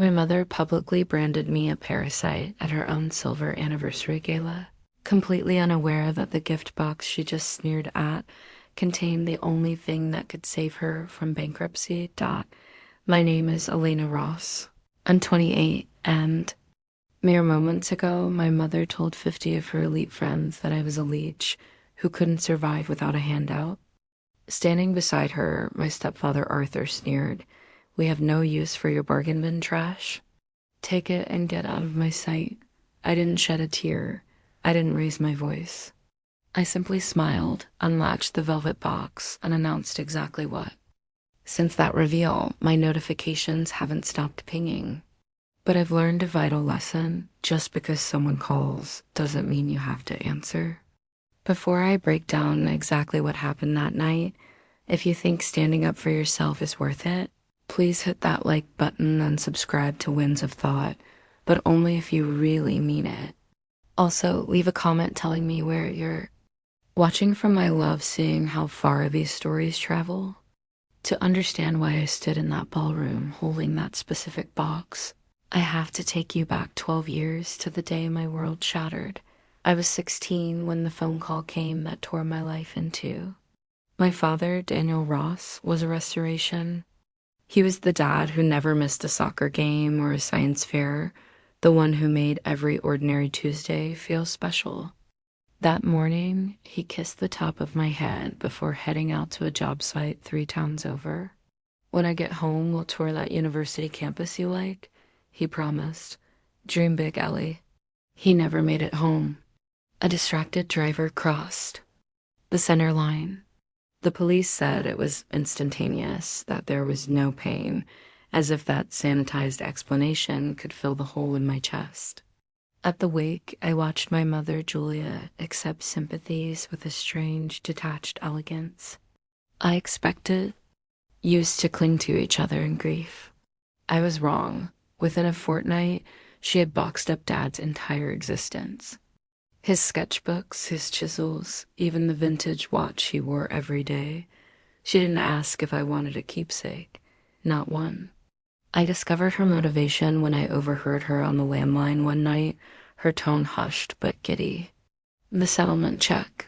My mother publicly branded me a parasite at her own Silver Anniversary Gala, completely unaware that the gift box she just sneered at contained the only thing that could save her from bankruptcy. My name is Elena Ross. I'm 28, and mere moments ago, my mother told 50 of her elite friends that I was a leech who couldn't survive without a handout. Standing beside her, my stepfather Arthur sneered, "We have no use for your bargain bin trash. Take it and get out of my sight." I didn't shed a tear. I didn't raise my voice. I simply smiled, unlatched the velvet box, and announced exactly what. Since that reveal, my notifications haven't stopped pinging. But I've learned a vital lesson. Just because someone calls doesn't mean you have to answer. Before I break down exactly what happened that night, if you think standing up for yourself is worth it, please hit that like button and subscribe to Winds of Thought, but only if you really mean it. Also, leave a comment telling me where you're watching from. I love seeing how far these stories travel. To understand why I stood in that ballroom holding that specific box, I have to take you back 12 years to the day my world shattered. I was 16 when the phone call came that tore my life in two. My father, Daniel Ross, was a restoration. He was the dad who never missed a soccer game or a science fair, the one who made every ordinary Tuesday feel special. That morning, he kissed the top of my head before heading out to a job site 3 towns over. "When I get home, we'll tour that university campus you like," he promised. "Dream big, Ellie." He never made it home. A distracted driver crossed the center line. The police said it was instantaneous, that there was no pain, as if that sanitized explanation could fill the hole in my chest. At the wake, I watched my mother, Julia, accept sympathies with a strange, detached elegance. I expected used to cling to each other in grief. I was wrong. Within a fortnight, she had boxed up Dad's entire existence. His sketchbooks, his chisels, even the vintage watch he wore every day. She didn't ask if I wanted a keepsake. Not one. I discovered her motivation when I overheard her on the landline one night, her tone hushed but giddy. "The settlement check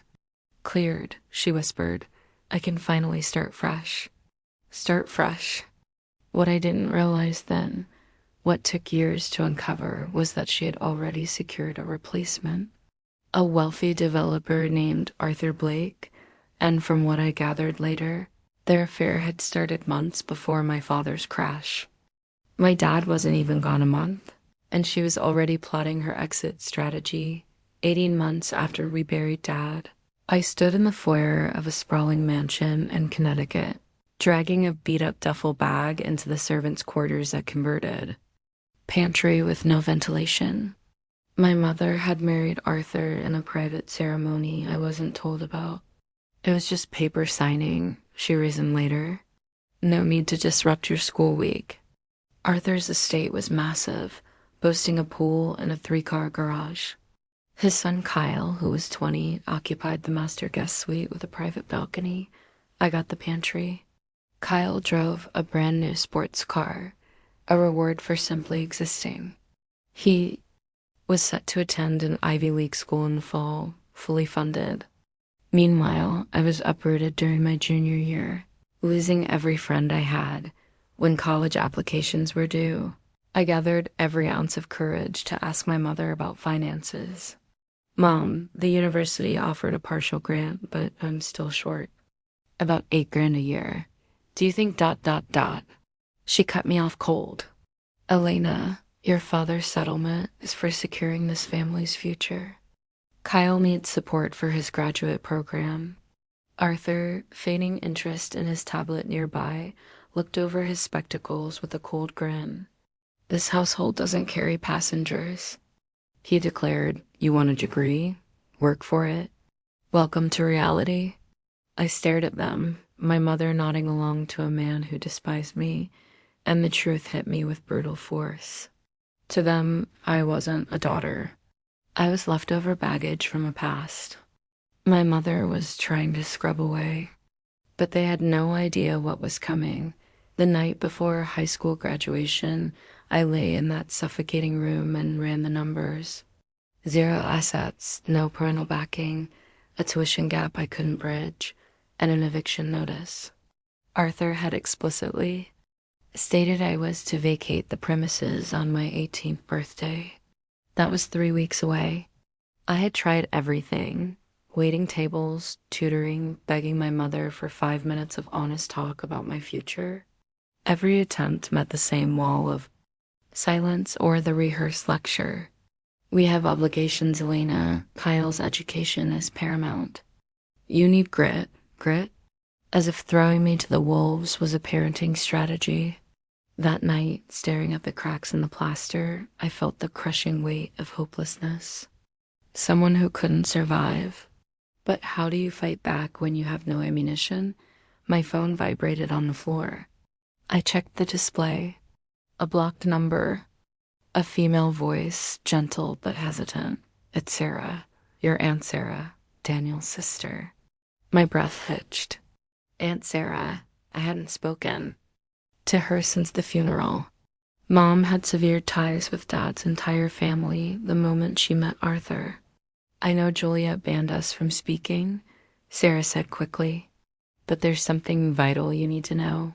cleared," she whispered. "I can finally start fresh." Start fresh. What I didn't realize then, what took years to uncover, was that she had already secured a replacement. A wealthy developer named Arthur Blake, and from what I gathered later, their affair had started months before my father's crash. My dad wasn't even gone a month, and she was already plotting her exit strategy. 18 months after we buried Dad, I stood in the foyer of a sprawling mansion in Connecticut, dragging a beat-up duffel bag into the servants' quarters that converted. Pantry with no ventilation. My mother had married Arthur in a private ceremony I wasn't told about. It was just paper signing, she reasoned later. No need to disrupt your school week. Arthur's estate was massive, boasting a pool and a 3-car garage. His son Kyle, who was 20, occupied the master guest suite with a private balcony. I got the pantry. Kyle drove a brand new sports car, a reward for simply existing. He was set to attend an Ivy League school in the fall, fully funded. Meanwhile, I was uprooted during my junior year, losing every friend I had. When college applications were due, I gathered every ounce of courage to ask my mother about finances. "Mom, the university offered a partial grant, but I'm still short. About $8,000 a year. Do you think ... She cut me off cold. "Elena, your father's settlement is for securing this family's future. Kyle needs support for his graduate program." Arthur, feigning interest in his tablet nearby, looked over his spectacles with a cold grin. "This household doesn't carry passengers," he declared. "You want a degree? Work for it. Welcome to reality." I stared at them, my mother nodding along to a man who despised me, and the truth hit me with brutal force. To them, I wasn't a daughter. I was leftover baggage from a past my mother was trying to scrub away. But they had no idea what was coming. The night before high school graduation, I lay in that suffocating room and ran the numbers. Zero assets, no parental backing, a tuition gap I couldn't bridge, and an eviction notice. Arthur had explicitly stated I was to vacate the premises on my 18th birthday. That was 3 weeks away. I had tried everything, waiting tables, tutoring, begging my mother for 5 minutes of honest talk about my future. Every attempt met the same wall of silence or the rehearsed lecture. We have obligations, Elena. Kyle's education is paramount. You need grit. Grit? As if throwing me to the wolves was a parenting strategy. That night, staring at the cracks in the plaster, I felt the crushing weight of hopelessness. Someone who couldn't survive. But how do you fight back when you have no ammunition? My phone vibrated on the floor. I checked the display. A blocked number. A female voice, gentle but hesitant. It's Sarah, your Aunt Sarah, Daniel's sister. My breath hitched. Aunt Sarah. I hadn't spoken to her since the funeral. Mom had severed ties with Dad's entire family the moment she met Arthur. I know Julia banned us from speaking, Sarah said quickly, but there's something vital you need to know.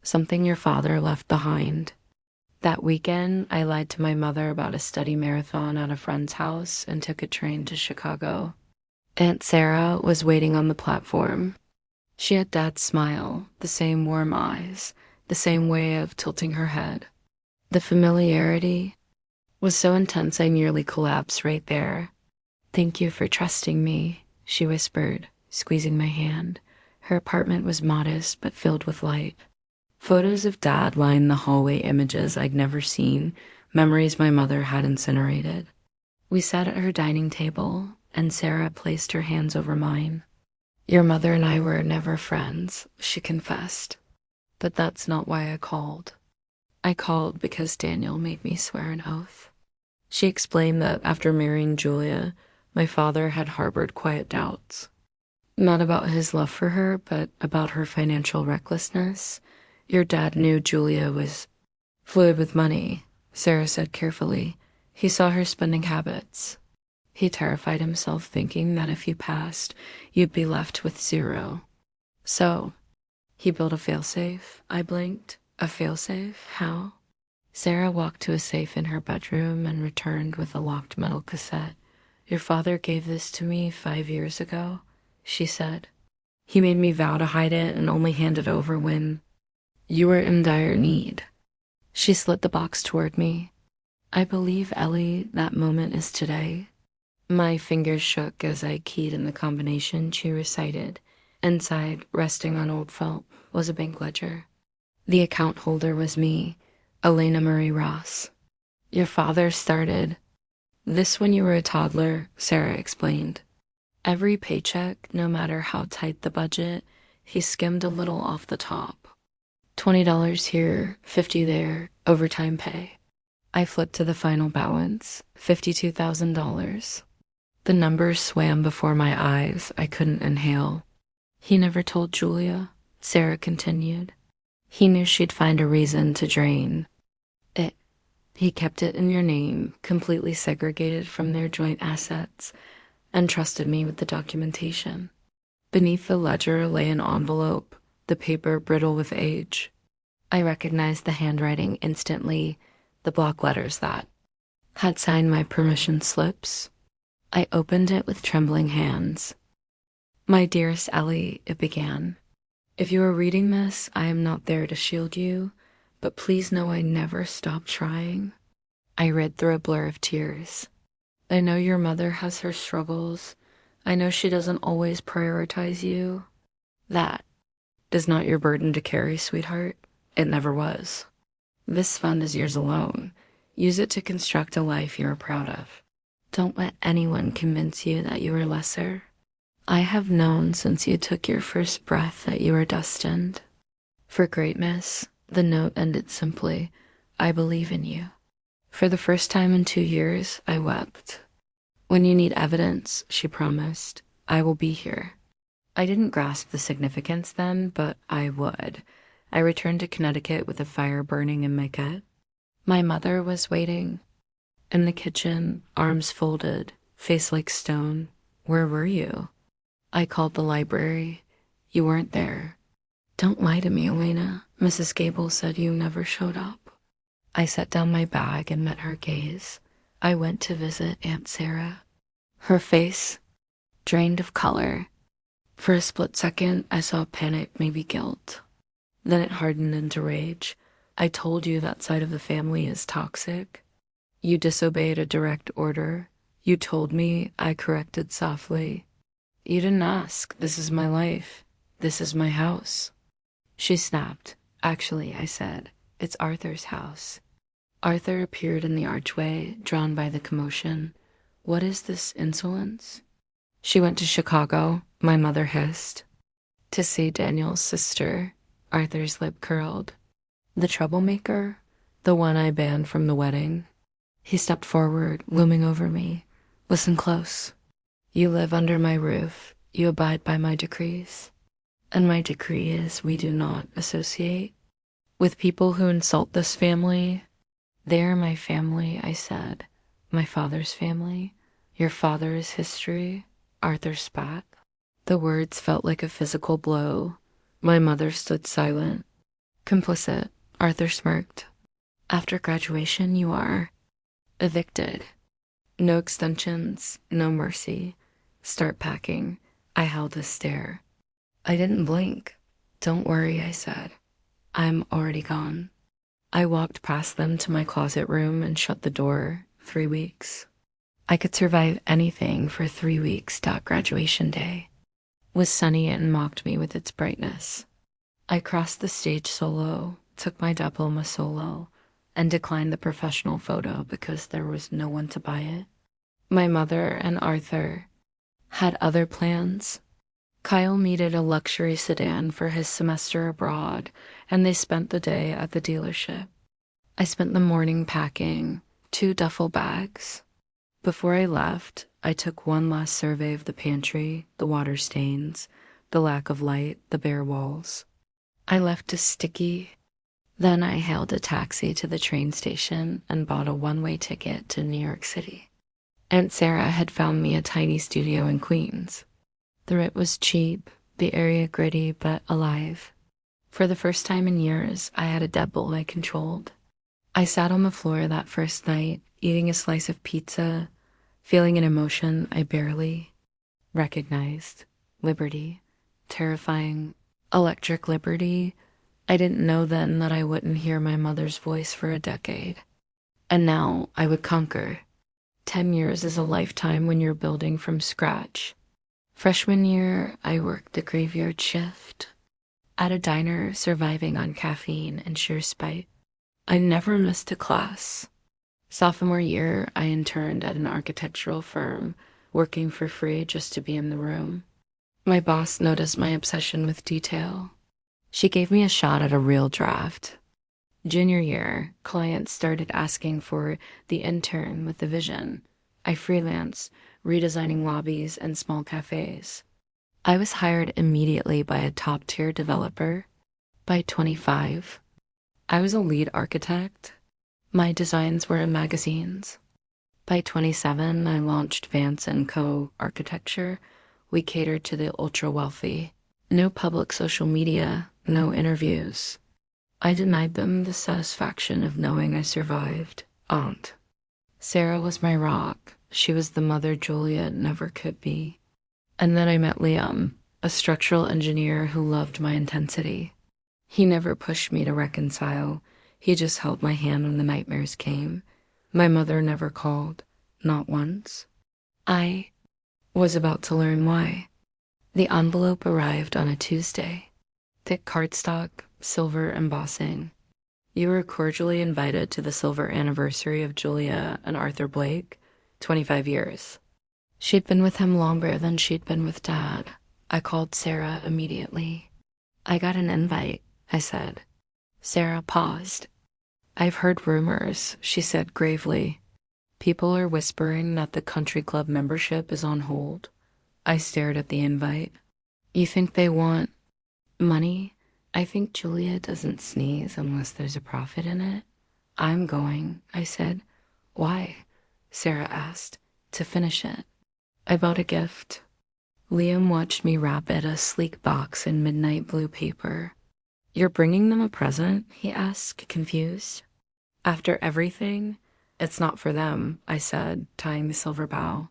Something your father left behind. That weekend, I lied to my mother about a study marathon at a friend's house and took a train to Chicago. Aunt Sarah was waiting on the platform. She had Dad's smile, the same warm eyes, the same way of tilting her head. The familiarity was so intense I nearly collapsed right there. Thank you for trusting me, she whispered, squeezing my hand. Her apartment was modest but filled with light. Photos of Dad lined the hallway, images I'd never seen, memories my mother had incinerated. We sat at her dining table, and Sarah placed her hands over mine. Your mother and I were never friends, she confessed. But that's not why I called. I called because Daniel made me swear an oath. She explained that after marrying Julia, my father had harbored quiet doubts. Not about his love for her, but about her financial recklessness. Your dad knew Julia was fluid with money, Sarah said carefully. He saw her spending habits. He terrified himself thinking that if you passed, you'd be left with zero. So, he built a failsafe. I blinked. A failsafe? How? Sarah walked to a safe in her bedroom and returned with a locked metal cassette. Your father gave this to me 5 years ago, she said. He made me vow to hide it and only hand it over when you were in dire need. She slid the box toward me. I believe, Ellie, that moment is today. My fingers shook as I keyed in the combination she recited. Inside, resting on old felt, was a bank ledger. The account holder was me, Elena Marie Ross. Your father started this when you were a toddler, Sarah explained. Every paycheck, no matter how tight the budget, he skimmed a little off the top. $20 here, $50 there, overtime pay. I flipped to the final balance, $52,000. The numbers swam before my eyes. I couldn't inhale. He never told Julia, Sarah continued. He knew she'd find a reason to drain it. He kept it in your name, completely segregated from their joint assets, and trusted me with the documentation. Beneath the ledger lay an envelope, the paper brittle with age. I recognized the handwriting instantly, the block letters that had signed my permission slips. I opened it with trembling hands. My dearest Ellie, it began. If you are reading this, I am not there to shield you, but please know I never stopped trying. I read through a blur of tears. I know your mother has her struggles. I know she doesn't always prioritize you. That is not your burden to carry, sweetheart. It never was. This fund is yours alone. Use it to construct a life you are proud of. Don't let anyone convince you that you are lesser. I have known since you took your first breath that you are destined for greatness. The note ended simply, I believe in you. For the first time in 2 years, I wept. When you need evidence, she promised, I will be here. I didn't grasp the significance then, but I would. I returned to Connecticut with a fire burning in my gut. My mother was waiting in the kitchen, arms folded, face like stone. Where were you? I called the library. You weren't there. Don't lie to me, Elena. Mrs. Gable said you never showed up. I set down my bag and met her gaze. I went to visit Aunt Sarah. Her face drained of color. For a split second, I saw panic, maybe guilt. Then it hardened into rage. I told you that side of the family is toxic. You disobeyed a direct order. You told me, I corrected softly. You didn't ask. This is my life. This is my house. She snapped. Actually, I said, it's Arthur's house. Arthur appeared in the archway, drawn by the commotion. What is this insolence? She went to Chicago, my mother hissed. To see Daniel's sister. Arthur's lip curled. The troublemaker? The one I banned from the wedding? He stepped forward, looming over me. Listen close. You live under my roof. You abide by my decrees. And my decree is we do not associate with people who insult this family. They're my family, I said. My father's family. Your father's history. Arthur spat. The words felt like a physical blow. My mother stood silent. Complicit. Arthur smirked. After graduation, you are evicted. No extensions, no mercy. Start packing. I held a stare. I didn't blink. Don't worry, I said. I'm already gone. I walked past them to my closet room and shut the door. 3 weeks. I could survive anything for 3 weeks. Graduation day was sunny and mocked me with its brightness. I crossed the stage solo, took my diploma solo, and declined the professional photo because there was no one to buy it. My mother and Arthur had other plans. Kyle needed a luxury sedan for his semester abroad, and they spent the day at the dealership. I spent the morning packing 2 duffel bags. Before I left, I took one last survey of the pantry, the water stains, the lack of light, the bare walls. I left a sticky. Then I hailed a taxi to the train station and bought a one-way ticket to New York City. Aunt Sarah had found me a tiny studio in Queens. The rent was cheap, the area gritty but alive. For the first time in years, I had a deadbolt I controlled. I sat on the floor that first night, eating a slice of pizza, feeling an emotion I barely recognized. Liberty. Terrifying. Electric liberty. I didn't know then that I wouldn't hear my mother's voice for a decade. And now I would conquer. 10 years is a lifetime when you're building from scratch. Freshman year, I worked a graveyard shift at a diner, surviving on caffeine and sheer spite. I never missed a class. Sophomore year, I interned at an architectural firm, working for free just to be in the room. My boss noticed my obsession with detail. She gave me a shot at a real draft. Junior year, clients started asking for the intern with the vision. I freelanced, redesigning lobbies and small cafes. I was hired immediately by a top-tier developer. By 25, I was a lead architect. My designs were in magazines. By 27, I launched Vance & Co. Architecture. We catered to the ultra-wealthy. No public social media, no interviews. I denied them the satisfaction of knowing I survived. Aunt Sarah was my rock. She was the mother Juliet never could be. And then I met Liam, a structural engineer who loved my intensity. He never pushed me to reconcile. He just held my hand when the nightmares came. My mother never called, not once. I was about to learn why. The envelope arrived on a Tuesday. Thick cardstock, silver embossing. You were cordially invited to the silver anniversary of Julia and Arthur Blake, 25 years. She'd been with him longer than she'd been with Dad. I called Sarah immediately. I got an invite, I said. Sarah paused. I've heard rumors, she said gravely. People are whispering that the country club membership is on hold. I stared at the invite. You think they want money? I think Julia doesn't sneeze unless there's a profit in it. I'm going, I said. Why? Sarah asked. To finish it. I bought a gift. Liam watched me wrap it, a sleek box in midnight blue paper. You're bringing them a present? He asked, confused. After everything? It's not for them, I said, tying the silver bow.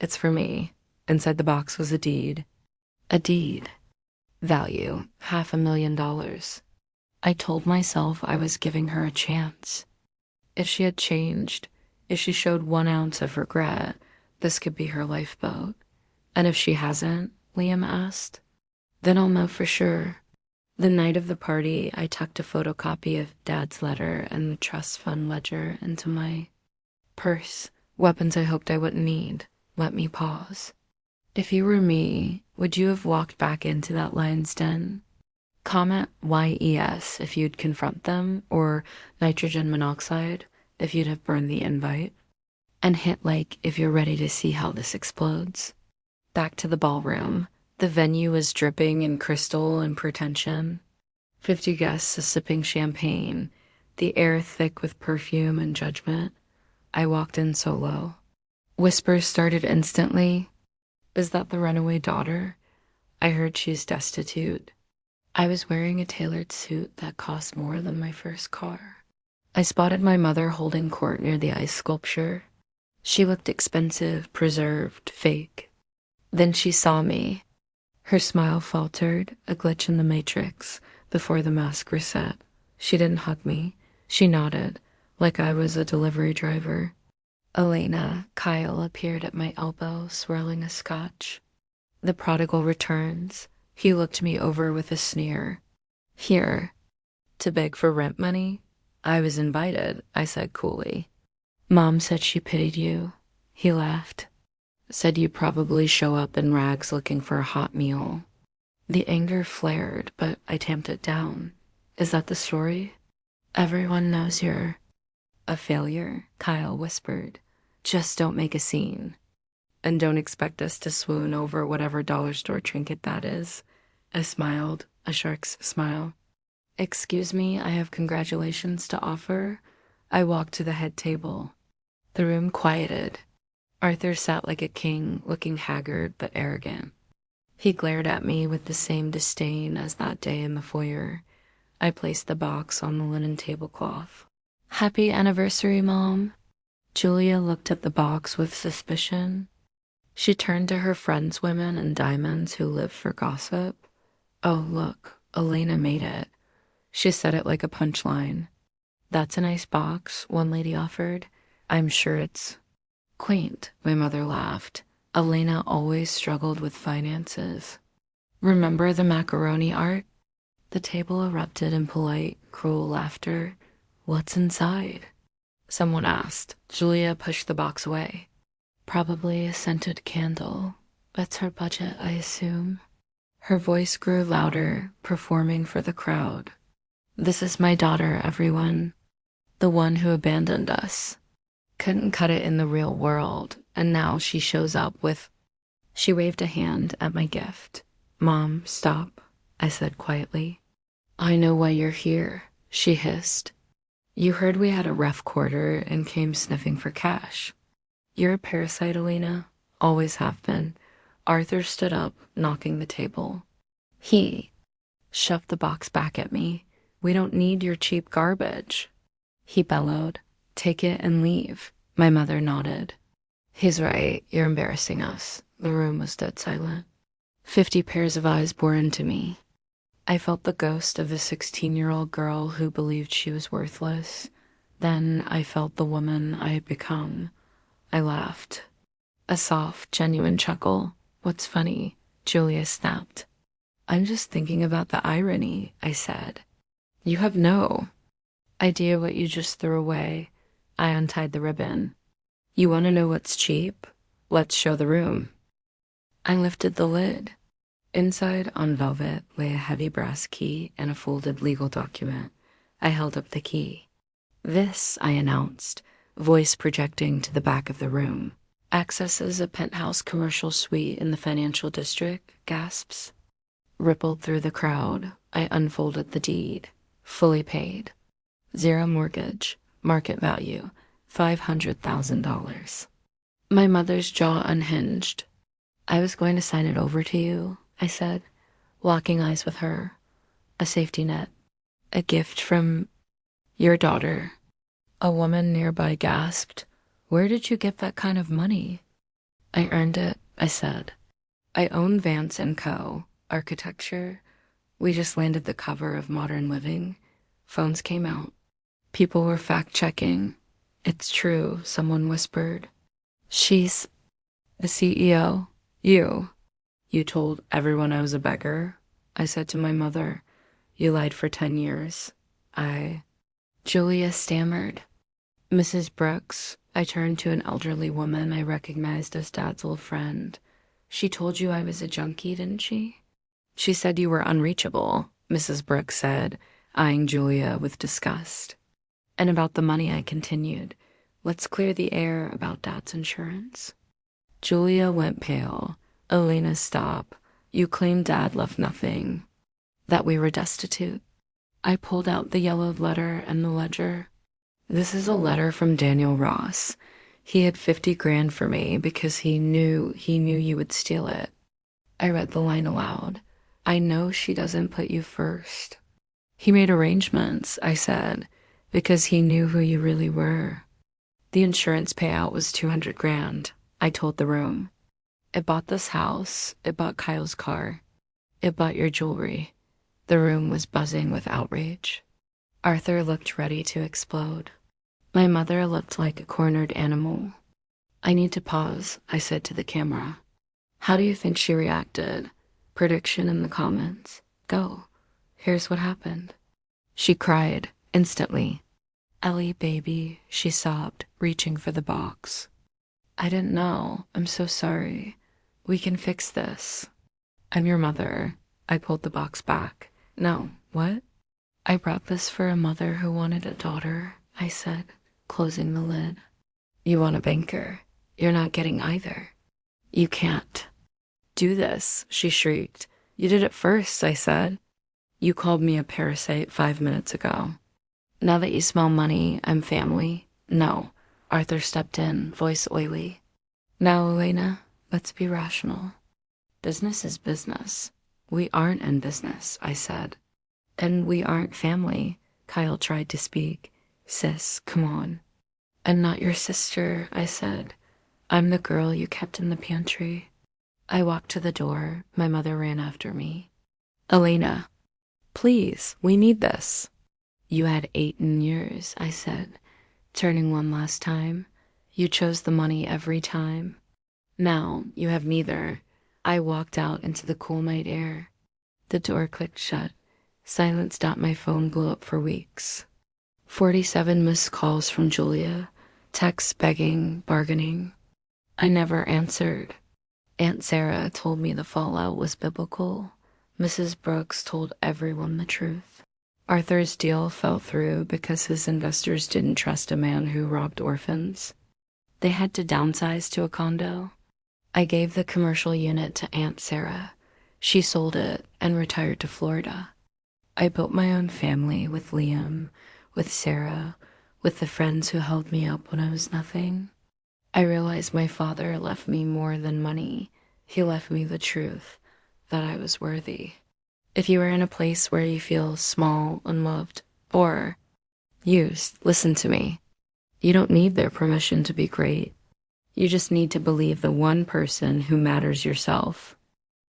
It's for me. Inside the box was a deed. A deed. Value, $500,000. I told myself I was giving her a chance. If she had changed, if she showed 1 ounce of regret, this could be her lifeboat. And if she hasn't, Liam asked, then I'll know for sure. The night of the party, I tucked a photocopy of Dad's letter and the trust fund ledger into my purse, weapons I hoped I wouldn't need. Let me pause. If you were me, would you have walked back into that lion's den? Comment YES if you'd confront them, or nitrogen monoxide if you'd have burned the invite. And hit like if you're ready to see how this explodes. Back to the ballroom. The venue was dripping in crystal and pretension. 50 guests sipping champagne, the air thick with perfume and judgment. I walked in solo. Whispers started instantly. Is that the runaway daughter? I heard she's destitute. I was wearing a tailored suit that cost more than my first car. I spotted my mother holding court near the ice sculpture. She looked expensive, preserved, fake. Then she saw me. Her smile faltered, a glitch in the matrix, before the mask reset. She didn't hug me. She nodded, like I was a delivery driver. Elena, Kyle appeared at my elbow, swirling a scotch. The prodigal returns. He looked me over with a sneer. Here. To beg for rent money? I was invited, I said coolly. Mom said she pitied you. He laughed. Said you probably show up in rags looking for a hot meal. The anger flared, but I tamped it down. Is that the story? Everyone knows you're a failure, Kyle whispered. Just don't make a scene. And don't expect us to swoon over whatever dollar store trinket that is. I smiled, a shark's smile. Excuse me, I have congratulations to offer. I walked to the head table. The room quieted. Arthur sat like a king, looking haggard but arrogant. He glared at me with the same disdain as that day in the foyer. I placed the box on the linen tablecloth. Happy anniversary, Mom. Julia looked at the box with suspicion. She turned to her friends, women and diamonds who lived for gossip. Oh, look, Elena made it. She said it like a punchline. That's a nice box, one lady offered. I'm sure it's quaint, my mother laughed. Elena always struggled with finances. Remember the macaroni art? The table erupted in polite, cruel laughter. What's inside? Someone asked. Julia pushed the box away. Probably a scented candle. That's her budget, I assume. Her voice grew louder, performing for the crowd. This is my daughter, everyone. The one who abandoned us. Couldn't cut it in the real world, and now she shows up with... She waved a hand at my gift. Mom, stop, I said quietly. I know why you're here, she hissed. You heard we had a rough quarter and came sniffing for cash. You're a parasite, Elena. Always have been. Arthur stood up, knocking the table. He shoved the box back at me. We don't need your cheap garbage. He bellowed. Take it and leave. My mother nodded. He's right. You're embarrassing us. The room was dead silent. 50 pairs of eyes bore into me. I felt the ghost of the 16-year-old girl who believed she was worthless. Then I felt the woman I had become. I laughed. A soft, genuine chuckle. What's funny? Julia snapped. I'm just thinking about the irony, I said. You have no idea what you just threw away. I untied the ribbon. You want to know what's cheap? Let's show the room. I lifted the lid. Inside, on velvet, lay a heavy brass key and a folded legal document. I held up the key. This, I announced, voice projecting to the back of the room. Accesses a penthouse commercial suite in the financial district, gasps. Rippled through the crowd. I unfolded the deed. Fully paid. 0 mortgage. Market value, $500,000. My mother's jaw unhinged. I was going to sign it over to you, I said, locking eyes with her. A safety net. A gift from your daughter. A woman nearby gasped. Where did you get that kind of money? I earned it, I said. I own Vance & Co. Architecture. We just landed the cover of Modern Living. Phones came out. People were fact-checking. It's true, someone whispered. She's the CEO. You told everyone I was a beggar? I said to my mother. You lied for 10 years. Julia stammered. Mrs. Brooks, I turned to an elderly woman I recognized as Dad's old friend. She told you I was a junkie, didn't she? She said you were unreachable, Mrs. Brooks said, eyeing Julia with disgust. And about the money, I continued. Let's clear the air about Dad's insurance. Julia went pale. Elena, stop. You claimed Dad left nothing. That we were destitute. I pulled out the yellowed letter and the ledger. This is a letter from Daniel Ross. He had 50 grand for me because he knew you would steal it. I read the line aloud. I know she doesn't put you first. He made arrangements, I said, because he knew who you really were. The insurance payout was 200 grand, I told the room. It bought this house, it bought Kyle's car, it bought your jewelry. The room was buzzing with outrage. Arthur looked ready to explode. My mother looked like a cornered animal. I need to pause, I said to the camera. How do you think she reacted? Prediction in the comments. Go. Here's what happened. She cried, instantly. Ellie, baby, she sobbed, reaching for the box. I didn't know. I'm so sorry. We can fix this. I'm your mother. I pulled the box back. No, what? I brought this for a mother who wanted a daughter, I said, closing the lid. You want a banker. You're not getting either. You can't. Do this, she shrieked. You did it first, I said. You called me a parasite 5 minutes ago. Now that you smell money, I'm family. No. Arthur stepped in, voice oily. Now, Elena, let's be rational. Business is business. We aren't in business, I said. And we aren't family, Kyle tried to speak. Sis, come on. I'm not your sister, I said. I'm the girl you kept in the pantry. I walked to the door. My mother ran after me. Elena, please, we need this. You had 8 years, I said, turning one last time. You chose the money every time. Now you have neither. I walked out into the cool night air. The door clicked shut. Silence. My phone blew up for weeks. 47 missed calls from Julia. Texts begging, bargaining. I never answered. Aunt Sarah told me the fallout was biblical. Mrs. Brooks told everyone the truth. Arthur's deal fell through because his investors didn't trust a man who robbed orphans. They had to downsize to a condo. I gave the commercial unit to Aunt Sarah. She sold it and retired to Florida. I built my own family with Liam, with Sarah, with the friends who held me up when I was nothing. I realized my father left me more than money. He left me the truth, that I was worthy. If you are in a place where you feel small, unloved, or used, listen to me. You don't need their permission to be great. You just need to believe the one person who matters yourself.